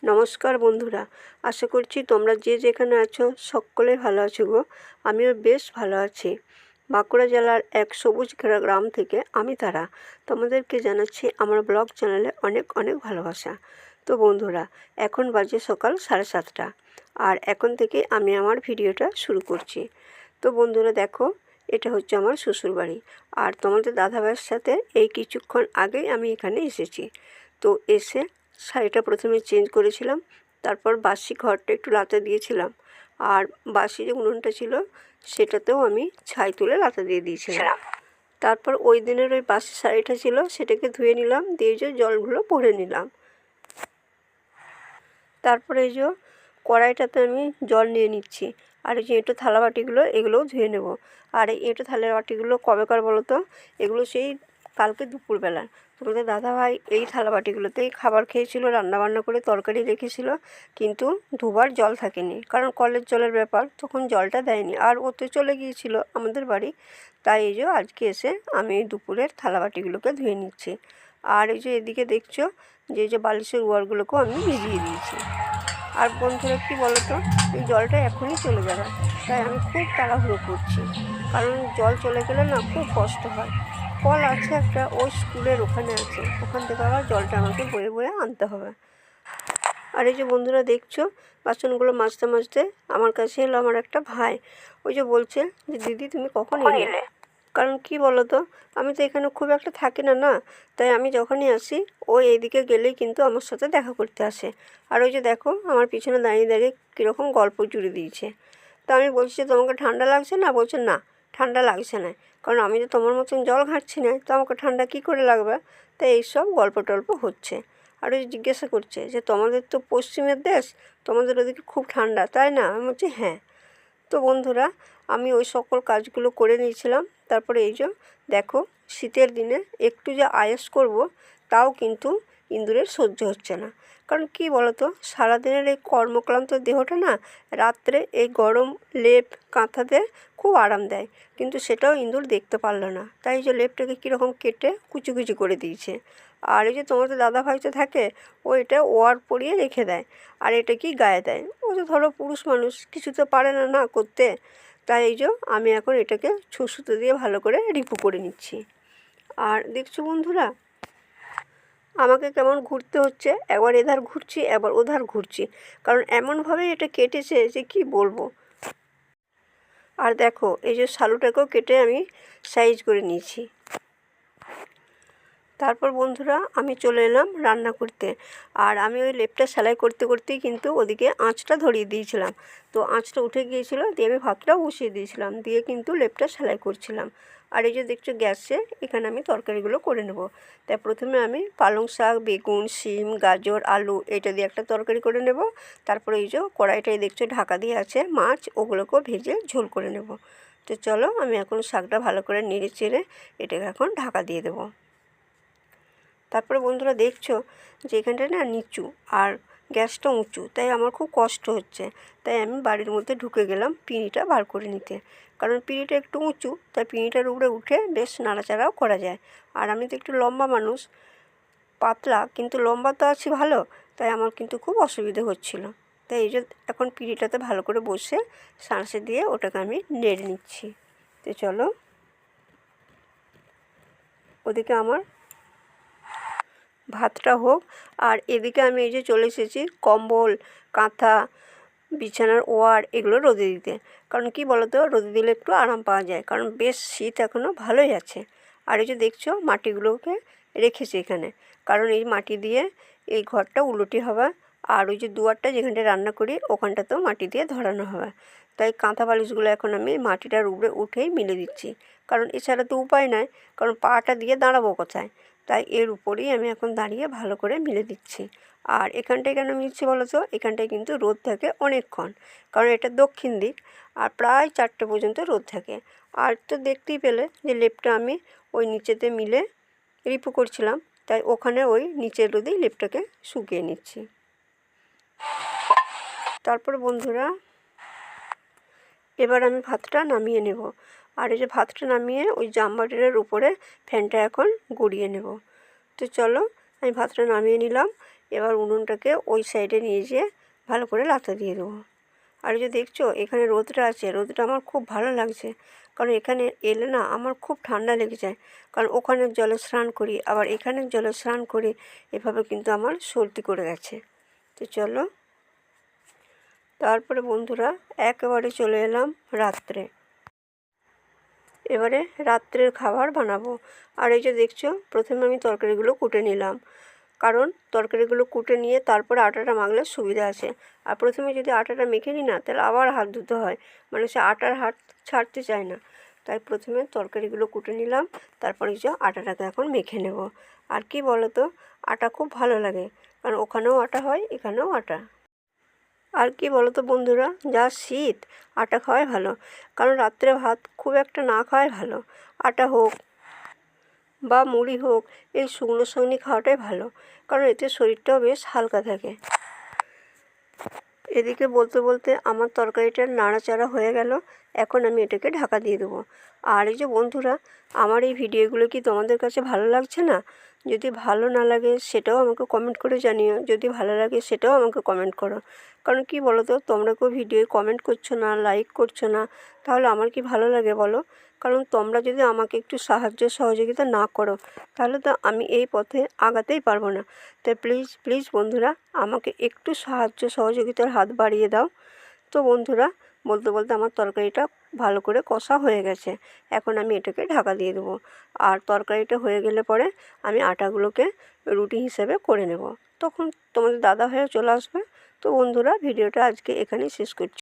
নমস্কার বন্ধুরা, আশা করছি তোমরা যে যেখানে আছো সকলে ভালো আছো গো। আমিও বেশ ভালো আছি। বাঁকুড়া জেলার এক সবুজ ঘেরা গ্রাম থেকে আমি তারা তোমাদেরকে জানাচ্ছি আমার ব্লগ চ্যানেলে অনেক অনেক ভালোবাসা। তো বন্ধুরা, এখন বাজে সকাল 7:30, আর এখন থেকে আমি আমার ভিডিওটা শুরু করছি। তো বন্ধুরা দেখো, এটা হচ্ছে আমার শ্বশুরবাড়ি, আর তোমাদের দাদাভাইয়ের সাথে এই কিছুক্ষণ আগেই আমি এখানে এসেছি। তো এসে শাড়িটা প্রথমে চেঞ্জ করেছিলাম, তারপর বাসি ঘরটা একটু লাথা দিয়েছিলাম, আর বাসি যে উনুনটা ছিল সেটাতেও আমি ছাই তুলে লাথা দিয়ে দিয়েছিলাম। তারপর ওই দিনের ওই বাসি শাড়িটা ছিল সেটাকে ধুয়ে নিলাম, দিয়ে যে জলগুলো পরে নিলাম। তারপরে এই যে কড়াইটাতে আমি জল নিয়ে নিচ্ছি, আর এই যে এঁটো থালা বাটিগুলো এগুলোও ধুয়ে নেব। আর এই এঁটো থালা বাটিগুলো কবেকার বলো তো? এগুলো সেই কালকে দুপুরবেলা তোমাদের দাদাভাই এই থালা বাটিগুলোতেই খাবার খেয়েছিল, রান্নাবান্না করে তরকারি রেখেছিল, কিন্তু ধোবার জল থাকেনি, কারণ কলের জলের ব্যাপার, তখন জলটা দেয়নি, আর ওতে চলে গিয়েছিল আমাদের বাড়ি। তাই এই যে আজকে এসে আমি এই দুপুরের থালা বাটিগুলোকে ধুয়ে নিচ্ছি। আর এই যে এদিকে দেখছো যে যে বালিশের ওয়ারগুলোকেও আমি ভিজিয়ে দিয়েছি। আর বন্ধুরা কী বলো তো, এই জলটা এখনই চলে যাবে, তাই আমি খুব তাড়াহুড়ো করছি, কারণ জল চলে গেলে না খুব কষ্ট হয়। কল আছে একটা, ওই স্কুলের ওখানে আছে, ওখান থেকে আবার জলটা আমাকে বয়ে বয়ে আনতে হবে। আর এই যে বন্ধুরা দেখছো, বাসনগুলো মাজতে মাজতে আমার কাছে এলো আমার একটা ভাই। ওই যে বলছে যে দিদি তুমি কখন এলে? কারণ কি বলো তো, আমি তো এখানে খুব একটা থাকি না না, তাই আমি যখনই আসি ও এইদিকে গেলেই কিন্তু আমার সাথে দেখা করতে আসে। আর ওই যে দেখো আমার পিছনে দাঁড়িয়ে দাঁড়িয়ে কীরকম গল্প জুড়ে দিয়েছে। তা আমি বলছি যে তোমাকে ঠান্ডা লাগছে না? বলছে না, ঠান্ডা লাগছে না, কারণ আমি তো তোমার মতন জল ঘাঁটছি না, তো আমাকে ঠান্ডা কী করে লাগবে? তাই এইসব গল্প টল্প হচ্ছে। আর ওই জিজ্ঞাসা করছে যে তোমাদের তো পশ্চিমের দেশ, তোমাদের ওদিকে খুব ঠান্ডা তাই না? আমি বলছি হ্যাঁ। তো বন্ধুরা, আমি ওই সকল কাজগুলো করে নিয়েছিলাম। তারপরে এই যে দেখো, শীতের দিনে একটু যে আয়েস করব তাও কিন্তু ইঁদুরের সহ্য হচ্ছে না। কারণ কি বলো তো, সারাদিনের এই কর্মক্লান্ত দেহটা না রাত্রে এই গরম লেপ কাঁথাতে খুব আরাম দেয়, কিন্তু সেটাও ইঁদুর দেখতে পারলো না, তাই যে লেপটাকে কীরকম কেটে কুচি কুচি করে দিয়েছে। আর এই যে তোমাদের দাদাভাই তো থাকে, ও এটা ওয়ার পরিয়ে রেখে দেয়, আর এটা কি গায়ে দেয়। ও তো ধরো পুরুষ মানুষ, কিছু তো পারে না না করতে, তাই এই যে আমি এখন এটাকে সুতো দিয়ে ভালো করে রিপু করে নিচ্ছি। আর দেখছো বন্ধুরা, আমাকে কেমন ঘুরতে হচ্ছে, একবার এধার ঘুরছি একবার ওধার ঘুরছি, কারণ এমনভাবে এটা কেটেছে যে কি বলবো। আর দেখো এই যে শালুটাকেও কেটে আমি সাইজ করে নিয়েছি। তারপর বন্ধুরা আমি চলে এলাম রান্না করতে। আর আমি ওই লেপটা সেলাই করতে করতেই কিন্তু ওদিকে আঁচটা ধরিয়ে দিয়েছিলাম, তো আঁচটা উঠে গিয়েছিলো, দিয়ে আমি ভাতটাও বসিয়ে দিয়েছিলাম, দিয়ে কিন্তু লেপটা সেলাই করছিলাম। আর এই যে দেখছো গ্যাসে এখানে আমি তরকারিগুলো করে নেব। তাই প্রথমে আমি পালং শাক, বেগুন, শিম, গাজর, আলু এটা দিয়ে একটা তরকারি করে নেব। তারপরে এই যে কড়াইটাই দেখছো ঢাকা দিয়ে আছে মাছ, ওগুলোকেও ভেজে ঝোল করে নেব। তো চলো আমি এখন শাকটা ভালো করে নেড়ে চেড়ে এটাকে এখন ঢাকা দিয়ে দেবো। তারপরে বন্ধুরা দেখছো যে এখানটায় না নিচু আর গ্যাসটা উঁচু, তাই আমার খুব কষ্ট হচ্ছে, তাই আমি বাড়ির মধ্যে ঢুকে গেলাম পিঁড়িটা বার করে নিতে, কারণ পিঁড়িটা একটু উঁচু, তাই পিঁড়িটার উপরে উঠে বেশ নাড়াচাড়াও করা যায়। আর আমি তো একটু লম্বা মানুষ, পাতলা কিন্তু লম্বা তো আছি ভালো, তাই আমার কিন্তু খুব অসুবিধে হচ্ছিল। তাই এই যে এখন পিঁড়িটাতে ভালো করে বসে শাঁসে দিয়ে ওটাকে আমি নেড়ে নিচ্ছি। তো চলো, ওদিকে আমার ভাতটা হোক, আর এদিকে আমি এই যে চলে এসেছি কম্বল, কাঁথা, বিছানার ওয়ার এগুলো রোদে দিতে। কারণ কি বলো তো, রোদে দিলে একটু আরাম পাওয়া যায়, কারণ বেশ শীত এখনও ভালোই আছে। আর এই যে দেখছো মাটিগুলোকে রেখেছি এখানে, কারণ এই মাটি দিয়ে এই ঘরটা উলুটি হবে, আর ওই যে দুয়ারটা যেখানটায় রান্না করি ওখানটাতেও মাটি দিয়ে ধরানো হবে। তাই কাঁথা বালিশগুলো এখন আমি মাটিটার উপরে উঠেই মিলে দিচ্ছি, কারণ এছাড়া তো উপায় নাই, কারণ পাটা দিয়ে দাঁড়াবো কোথায়। তাই এর উপরেই আমি এখন দাঁড়িয়ে ভালো করে মিলে দিচ্ছি। আর এখানটায় কেন মিলছি বলো তো, এখানটায় কিন্তু রোদ থাকে অনেকক্ষণ, কারণ এটা দক্ষিণ দিক, আর প্রায় 4টে পর্যন্ত রোদ থাকে। আর তো দেখতেই পেলে যে লেপটা আমি ওই নিচেতে মিলে রিপু করছিলাম, তাই ওখানে ওই নিচের রোদেই লেপটাকে শুকিয়ে নিচ্ছি। তারপর বন্ধুরা এবার আমি ভাতটা নামিয়ে নেব। আর এই যে ভাতটা নামিয়ে ওই জামবাটিটার উপরে ফ্যানটা এখন গড়িয়ে নেব। তো চলো আমি ভাতটা নামিয়ে নিলাম, এবার উনুনটাকে ওই সাইডে নিয়ে যেয়ে ভালো করে লাথা দিয়ে দেবো। আর যে দেখছো এখানে রোদটা আছে, রোদটা আমার খুব ভালো লাগছে, কারণ এখানে এলে না আমার খুব ঠান্ডা লেগে যায়, কারণ ওখানের জলে স্নান করি আবার এখানের জলে স্নান করি, এভাবে কিন্তু আমার সর্দি করে গেছে। তো চলো, তারপরে বন্ধুরা একেবারে চলে এলাম রাত্রে। এবারে রাত্রের খাবার বানাবো। আর এই যে দেখছো প্রথমে আমি তরকারিগুলো কুটে নিলাম, কারণ তরকারিগুলো কুটে নিয়ে তারপরে আটাটা মাখলে সুবিধা আছে। আর প্রথমে যদি আটাটা মেখে নিই না, তাহলে আবার হাত ধুতে হয়, মানে সে আটার হাত ছাড়তে চায় না। তাই প্রথমে তরকারিগুলো কুটে নিলাম, তারপরে যে আটাটাকে এখন মেখে নেব। আর কি বলো তো, আটা খুব ভালো লাগে, কারণ ওখানেও আটা হয় এখানেও আটা। আর কি বলো তো বন্ধুরা, যা শীত, আটা খাওয়াই ভালো, কারণ রাত্রে ভাত খুব একটা না খাওয়াই ভালো। আটা হোক বা মুড়ি হোক, এই শুকনো শুকনি খাওয়াটাই ভালো, কারণ এতে শরীরটাও বেশ হালকা থাকে। এদিকে বলতে বলতে আমার তরকারিটা নাড়াচাড়া হয়ে গেল, এখন আমি এটাকে ঢাকা দিয়ে দেবো। আর এই যে বন্ধুরা, আমার এই ভিডিওগুলো কি তোমাদের কাছে ভালো লাগছে না? যদি ভালো না লাগে সেটাও আমাকে কমেন্ট করে জানিও, যদি ভালো লাগে সেটাও আমাকে কমেন্ট করো। কারণ কি বলো তো, তোমরা কেউ ভিডিওয় কমেন্ট করছো না, লাইক করছো না, তাহলে আমার কি ভালো লাগে বলো? কারণ তোমরা যদি আমাকে একটু সাহায্য সহযোগিতা না করো, তাহলে তো আমি এই পথে আগাতেই পারবো না। তাই প্লিজ প্লিজ বন্ধুরা, আমাকে একটু সাহায্য সহযোগিতার হাত বাড়িয়ে দাও। তো বন্ধুরা, বলতে বলতে আমার তরকারিটা ভালো করে কষা হয়ে গেছে, এখন আমি এটাকে ঢাকা দিয়ে দেবো। আর তরকারিটা হয়ে গেলে পরে আমি আটাগুলোকে রুটি হিসেবে করে নেব, তখন তোমাদের দাদা হয়ে চলে আসবে। তো বন্ধুরা, ভিডিওটা আজকে এখানেই শেষ করছি।